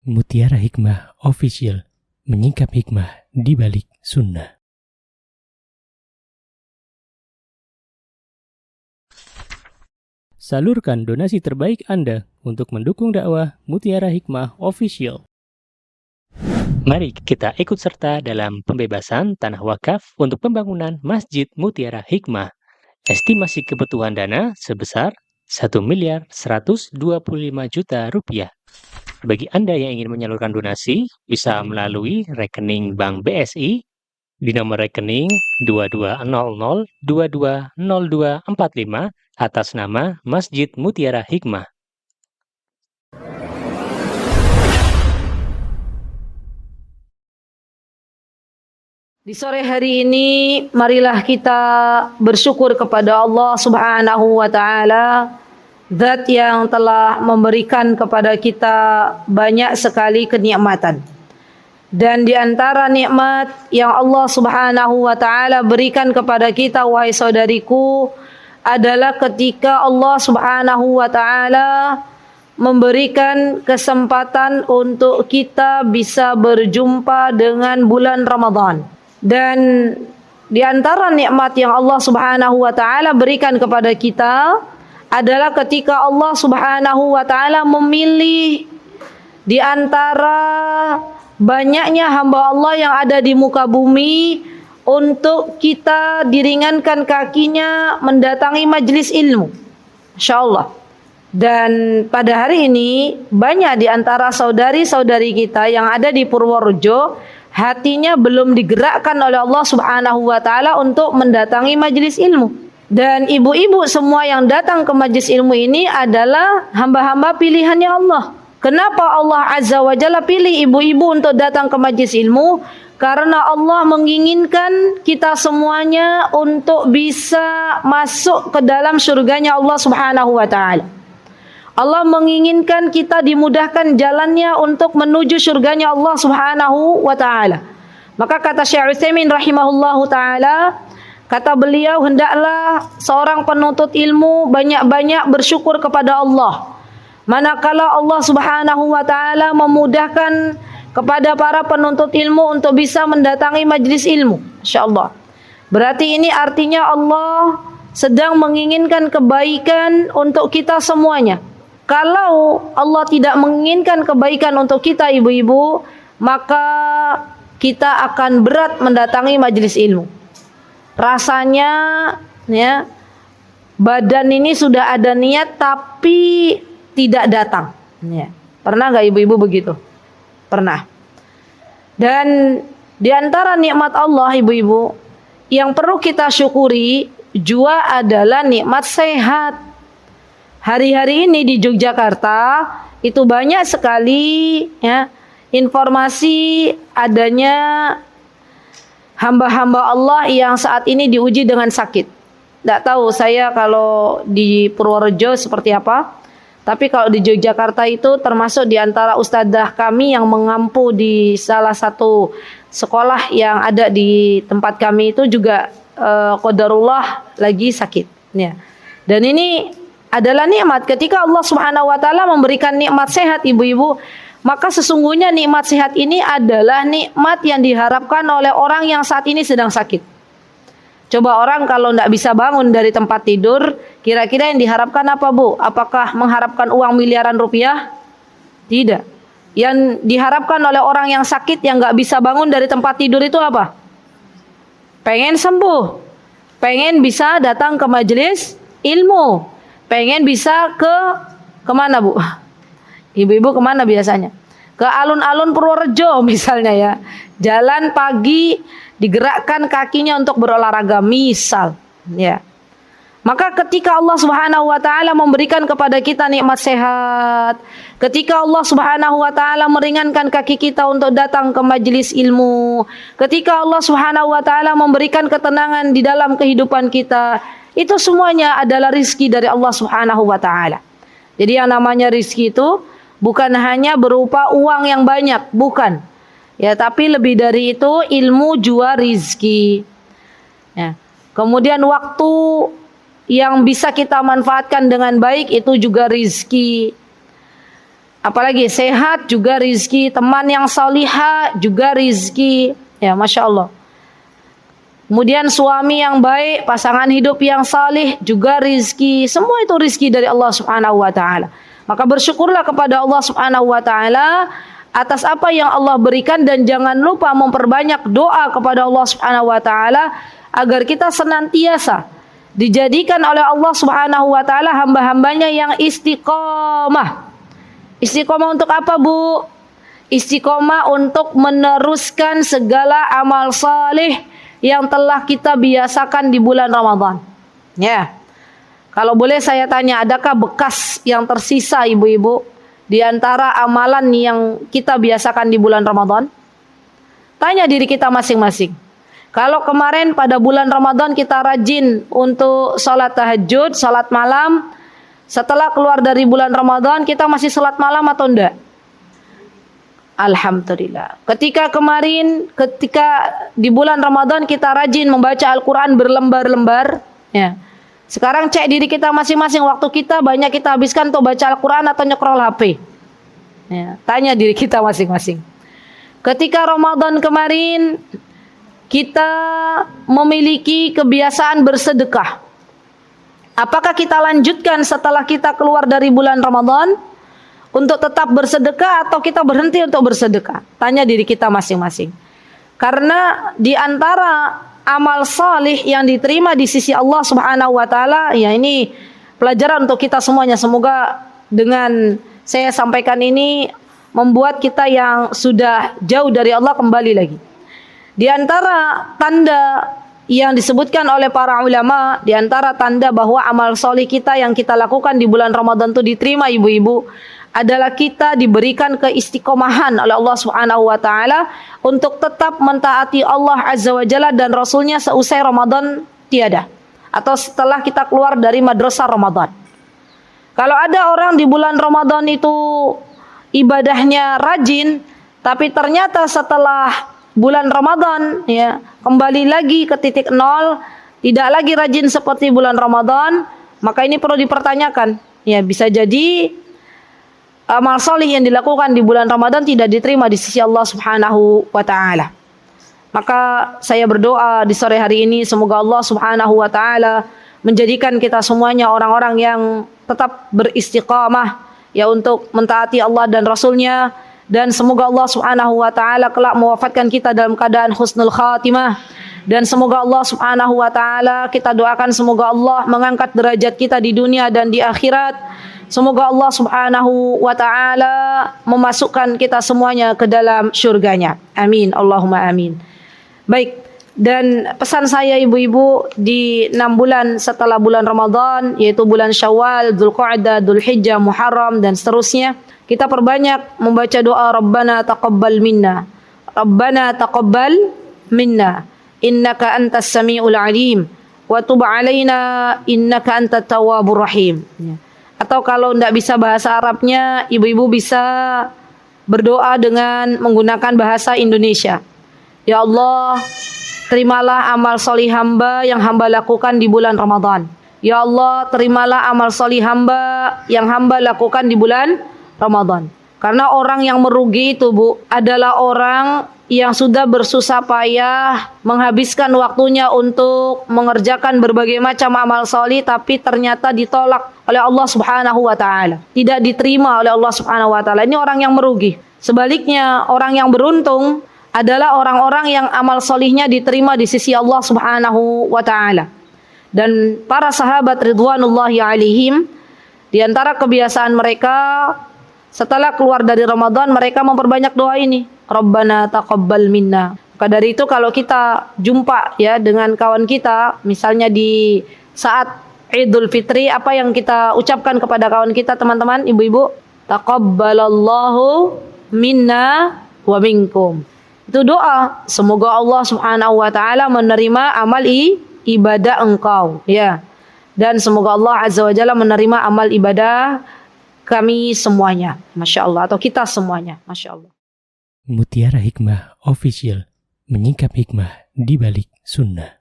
Mutiara Hikmah Official, menyingkap hikmah di balik sunnah. Salurkan donasi terbaik Anda untuk mendukung dakwah Mutiara Hikmah Official. Mari kita ikut serta dalam pembebasan tanah wakaf untuk pembangunan Masjid Mutiara Hikmah. Estimasi kebutuhan dana sebesar Rp1.125.000.000. Bagi Anda yang ingin menyalurkan donasi, bisa melalui rekening Bank BSI di nomor rekening 2200220245 atas nama Masjid Mutiara Hikmah. Di sore hari ini, marilah kita bersyukur kepada Allah Subhanahu wa Ta'ala, Zat yang telah memberikan kepada kita banyak sekali kenikmatan. Dan di antara nikmat yang Allah Subhanahu wa Ta'ala berikan kepada kita, wahai saudariku, adalah ketika Allah Subhanahu wa Ta'ala memberikan kesempatan untuk kita bisa berjumpa dengan bulan Ramadan. Dan di antara nikmat yang Allah Subhanahu wa Ta'ala berikan kepada kita adalah ketika Allah Subhanahu wa Ta'ala memilih di antara banyaknya hamba Allah yang ada di muka bumi untuk kita diringankan kakinya mendatangi majelis ilmu. Insyaallah. Dan pada hari ini banyak di antara saudari-saudari kita yang ada di Purworejo hatinya belum digerakkan oleh Allah Subhanahu wa Ta'ala untuk mendatangi majelis ilmu. Dan ibu-ibu semua yang datang ke majelis ilmu ini adalah hamba-hamba pilihannya Allah. Kenapa Allah Azza wa Jalla pilih ibu-ibu untuk datang ke majelis ilmu? Karena Allah menginginkan kita semuanya untuk bisa masuk ke dalam surganya Allah Subhanahu wa Ta'ala. Allah menginginkan kita dimudahkan jalannya untuk menuju surganya Allah Subhanahu wa Ta'ala. Maka kata Syekh Utsaimin rahimahullahu taala, kata beliau, hendaklah seorang penuntut ilmu banyak-banyak bersyukur kepada Allah. Manakala Allah Subhanahu wa Ta'ala memudahkan kepada para penuntut ilmu untuk bisa mendatangi majelis ilmu. Insyaallah. Berarti ini artinya Allah sedang menginginkan kebaikan untuk kita semuanya. Kalau Allah tidak menginginkan kebaikan untuk kita ibu-ibu, maka kita akan berat mendatangi majelis ilmu. Rasanya ya, badan ini sudah ada niat tapi tidak datang. Ya. Pernah nggak ibu-ibu begitu? Pernah. Dan di antara nikmat Allah ibu-ibu yang perlu kita syukuri juga adalah nikmat sehat. Hari-hari ini di Yogyakarta itu banyak sekali ya informasi adanya hamba-hamba Allah yang saat ini diuji dengan sakit. Tidak tahu saya kalau di Purworejo seperti apa. Tapi kalau di Yogyakarta itu termasuk di antara ustadzah kami yang mengampu di salah satu sekolah yang ada di tempat kami itu juga qadarullah lagi sakit. Ya. Dan ini adalah nikmat ketika Allah Subhanahu wa Ta'ala memberikan nikmat sehat ibu-ibu. Maka sesungguhnya nikmat sehat ini adalah nikmat yang diharapkan oleh orang yang saat ini sedang sakit. Coba orang kalau tidak bisa bangun dari tempat tidur, kira-kira yang diharapkan apa Bu? Apakah mengharapkan uang miliaran rupiah? Tidak. Yang diharapkan oleh orang yang sakit yang nggak bisa bangun dari tempat tidur itu apa? Pengen sembuh. Pengen bisa datang ke majelis ilmu. Pengen bisa kemana Bu? Ibu-ibu kemana biasanya? Ke alun-alun Purworejo misalnya ya. Jalan pagi digerakkan kakinya untuk berolahraga misal. Ya. Maka ketika Allah Subhanahu wa Ta'ala memberikan kepada kita nikmat sehat, ketika Allah Subhanahu wa Ta'ala meringankan kaki kita untuk datang ke majelis ilmu, ketika Allah Subhanahu wa Ta'ala memberikan ketenangan di dalam kehidupan kita, itu semuanya adalah rizki dari Allah Subhanahu wa Ta'ala. Jadi yang namanya rizki itu bukan hanya berupa uang yang banyak, bukan. Ya, tapi lebih dari itu ilmu juga rizki. Ya. Kemudian waktu yang bisa kita manfaatkan dengan baik itu juga rizki. Apalagi sehat juga rizki, teman yang salihah juga rizki. Ya, Masya Allah. Kemudian suami yang baik, pasangan hidup yang salih juga rizki. Semua itu rizki dari Allah Subhanahu wa ta'ala. Maka bersyukurlah kepada Allah Subhanahu wa ta'ala atas apa yang Allah berikan, dan jangan lupa memperbanyak doa kepada Allah Subhanahu wa ta'ala agar kita senantiasa dijadikan oleh Allah Subhanahu wa ta'ala hamba-hambanya yang istiqomah. Istiqomah untuk apa, Bu? Istiqomah untuk meneruskan segala amal saleh yang telah kita biasakan di bulan Ramadan. Ya. Kalau boleh saya tanya, adakah bekas yang tersisa ibu-ibu di antara amalan yang kita biasakan di bulan Ramadan? Tanya diri kita masing-masing. Kalau kemarin pada bulan Ramadan kita rajin untuk salat tahajud, salat malam, setelah keluar dari bulan Ramadan kita masih salat malam atau enggak? Alhamdulillah. Ketika di bulan Ramadan kita rajin membaca Al-Quran berlembar-lembar, ya. Sekarang cek diri kita masing-masing, waktu kita banyak kita habiskan untuk baca Al-Quran atau nyekrol HP? Ya, tanya diri kita masing-masing. Ketika Ramadan kemarin kita memiliki kebiasaan bersedekah, apakah kita lanjutkan setelah kita keluar dari bulan Ramadan untuk tetap bersedekah atau kita berhenti untuk bersedekah? Tanya diri kita masing-masing. Karena di antara amal salih yang diterima di sisi Allah Subhanahu wa taala, ya ini pelajaran untuk kita semuanya. Semoga dengan saya sampaikan ini membuat kita yang sudah jauh dari Allah kembali lagi. Di antara tanda yang disebutkan oleh para ulama, di antara tanda bahwa amal soleh kita yang kita lakukan di bulan Ramadan itu diterima ibu-ibu, adalah kita diberikan keistiqomahan oleh Allah Subhanahu wa taala untuk tetap mentaati Allah Azza wa Jalla dan Rasulnya seusai Ramadan tiada, atau setelah kita keluar dari madrasah Ramadan. Kalau ada orang di bulan Ramadan itu ibadahnya rajin, tapi ternyata setelah bulan Ramadan ya kembali lagi ke titik nol, tidak lagi rajin seperti bulan Ramadan, maka ini perlu dipertanyakan. Ya, bisa jadi amal soleh yang dilakukan di bulan Ramadan tidak diterima di sisi Allah Subhanahu wa taala. Maka saya berdoa di sore hari ini semoga Allah Subhanahu wa taala menjadikan kita semuanya orang-orang yang tetap beristiqamah ya untuk mentaati Allah dan Rasulnya, dan semoga Allah Subhanahu wa taala kelak mewafatkan kita dalam keadaan husnul khatimah, dan semoga Allah Subhanahu wa taala, kita doakan semoga Allah mengangkat derajat kita di dunia dan di akhirat. Semoga Allah Subhanahu wa taala memasukkan kita semuanya ke dalam syurganya. Amin, Allahumma amin. Baik, dan pesan saya ibu-ibu di 6 bulan setelah bulan Ramadan, yaitu bulan Syawal, Dzulqa'dah, Dzulhijjah, Muharram dan seterusnya, kita perbanyak membaca doa Rabbana taqabbal minna. Rabbana taqabbal minna innaka antas samiul alim wa tub alaina innaka antat tawwabur rahim. Atau kalau tidak bisa bahasa Arabnya, ibu-ibu bisa berdoa dengan menggunakan bahasa Indonesia. Ya Allah, terimalah amal solih hamba yang hamba lakukan di bulan Ramadan. Ya Allah, terimalah amal solih hamba yang hamba lakukan di bulan Ramadan. Karena orang yang merugi itu, Bu, adalah orang yang sudah bersusah payah menghabiskan waktunya untuk mengerjakan berbagai macam amal soleh, tapi ternyata ditolak oleh Allah Subhanahu wa taala, tidak diterima oleh Allah Subhanahu wa taala. Ini orang yang merugi. Sebaliknya, orang yang beruntung adalah orang-orang yang amal solihnya diterima di sisi Allah Subhanahu wa taala. Dan para sahabat ridwanullahi alaihim, di antara kebiasaan mereka setelah keluar dari Ramadan, mereka memperbanyak doa ini, Rabbana taqabbal minna. Maka dari itu kalau kita jumpa ya dengan kawan kita, misalnya di saat Idul Fitri, apa yang kita ucapkan kepada kawan kita, teman-teman, ibu-ibu? Taqabbalallahu minna wa minkum. Itu doa, semoga Allah Subhanahu wa taala menerima amal ibadah engkau, ya. Dan semoga Allah Azza wa Jalla menerima amal ibadah kami semuanya, Masya Allah, atau kita semuanya, Masya Allah. Mutiara Hikmah Official, menyingkap hikmah di balik sunnah.